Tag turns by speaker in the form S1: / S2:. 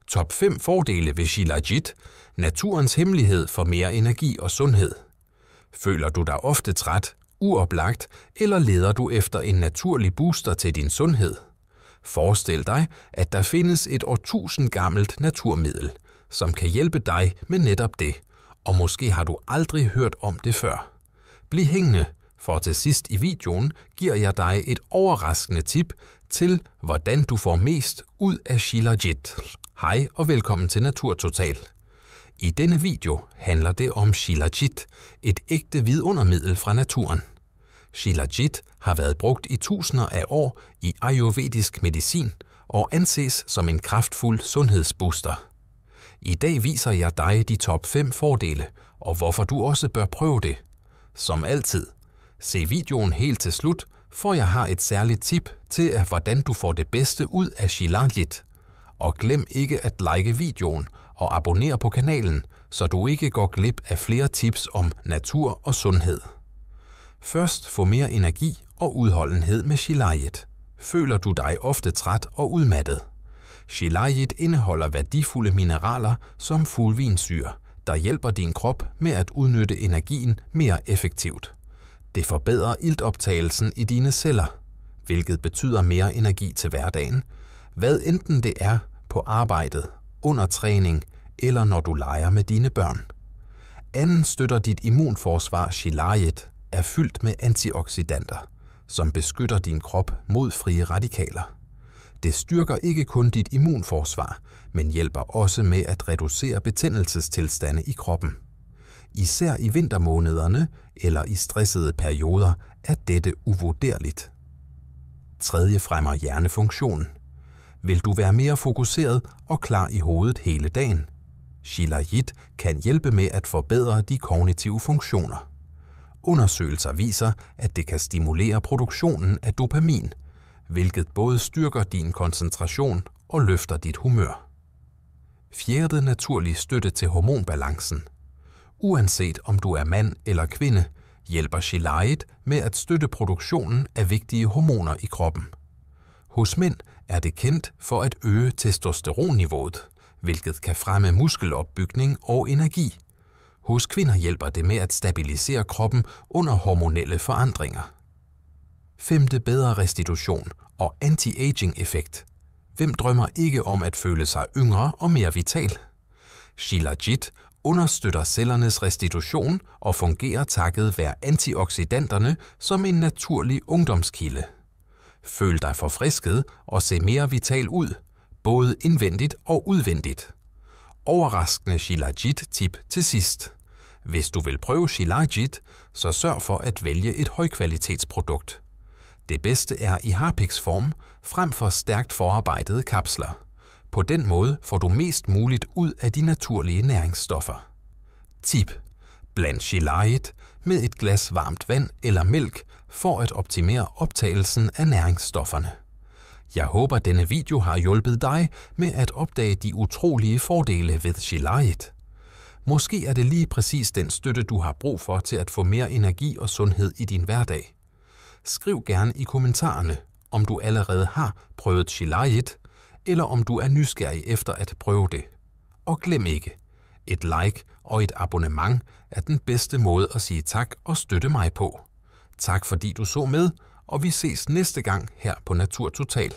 S1: Top 5 fordele ved Shilajit, naturens hemmelighed for mere energi og sundhed. Føler du dig ofte træt, uoplagt, eller leder du efter en naturlig booster til din sundhed? Forestil dig, at der findes et årtusind gammelt naturmiddel, som kan hjælpe dig med netop det, og måske har du aldrig hørt om det før. Bliv hængende, for til sidst i videoen giver jeg dig et overraskende tip til, hvordan du får mest ud af Shilajit. Hej og velkommen til Naturtotal. I denne video handler det om Shilajit, et ægte vidundermiddel fra naturen. Shilajit har været brugt i tusinder af år i ayurvedisk medicin og anses som en kraftfuld sundhedsbooster. I dag viser jeg dig de top 5 fordele, og hvorfor du også bør prøve det. Som altid, se videoen helt til slut, for jeg har et særligt tip til, hvordan du får det bedste ud af Shilajit. Og glem ikke at like videoen og abonnere på kanalen, så du ikke går glip af flere tips om natur og sundhed. Først få mere energi og udholdenhed med Shilajit. Føler du dig ofte træt og udmattet? Shilajit indeholder værdifulde mineraler som fulvinsyre, der hjælper din krop med at udnytte energien mere effektivt. Det forbedrer iltoptagelsen i dine celler, hvilket betyder mere energi til hverdagen, hvad enten det er på arbejdet, under træning eller når du leger med dine børn. Anden støtter dit immunforsvar. Shilajit er fyldt med antioxidanter, som beskytter din krop mod frie radikaler. Det styrker ikke kun dit immunforsvar, men hjælper også med at reducere betændelsestilstande i kroppen. Især i vintermånederne eller i stressede perioder er dette uvurderligt. Tredje fremmer hjernefunktionen. Vil du være mere fokuseret og klar i hovedet hele dagen? Shilajit kan hjælpe med at forbedre de kognitive funktioner. Undersøgelser viser, at det kan stimulere produktionen af dopamin, hvilket både styrker din koncentration og løfter dit humør. Fjerde naturlig støtte til hormonbalancen. Uanset om du er mand eller kvinde, hjælper Shilajit med at støtte produktionen af vigtige hormoner i kroppen. Hos mænd er det kendt for at øge testosteronniveauet, hvilket kan fremme muskelopbygning og energi. Hos kvinder hjælper det med at stabilisere kroppen under hormonelle forandringer. Femte, bedre restitution og anti-aging-effekt. Hvem drømmer ikke om at føle sig yngre og mere vital? Shilajit understøtter cellernes restitution og fungerer takket være antioxidanterne som en naturlig ungdomskilde. Føl dig forfrisket og se mere vital ud, både indvendigt og udvendigt. Overraskende Shilajit-tip til sidst. Hvis du vil prøve Shilajit, så sørg for at vælge et højkvalitetsprodukt. Det bedste er i harpiksform frem for stærkt forarbejdede kapsler. På den måde får du mest muligt ud af de naturlige næringsstoffer. Tip: bland Shilajit med et glas varmt vand eller mælk for at optimere optagelsen af næringsstofferne. Jeg håber, denne video har hjulpet dig med at opdage de utrolige fordele ved Shilajit. Måske er det lige præcis den støtte, du har brug for til at få mere energi og sundhed i din hverdag. Skriv gerne i kommentarerne, om du allerede har prøvet Shilajit, eller om du er nysgerrig efter at prøve det. Og glem ikke, et like og et abonnement er den bedste måde at sige tak og støtte mig på. Tak fordi du så med, og vi ses næste gang her på Naturtotal.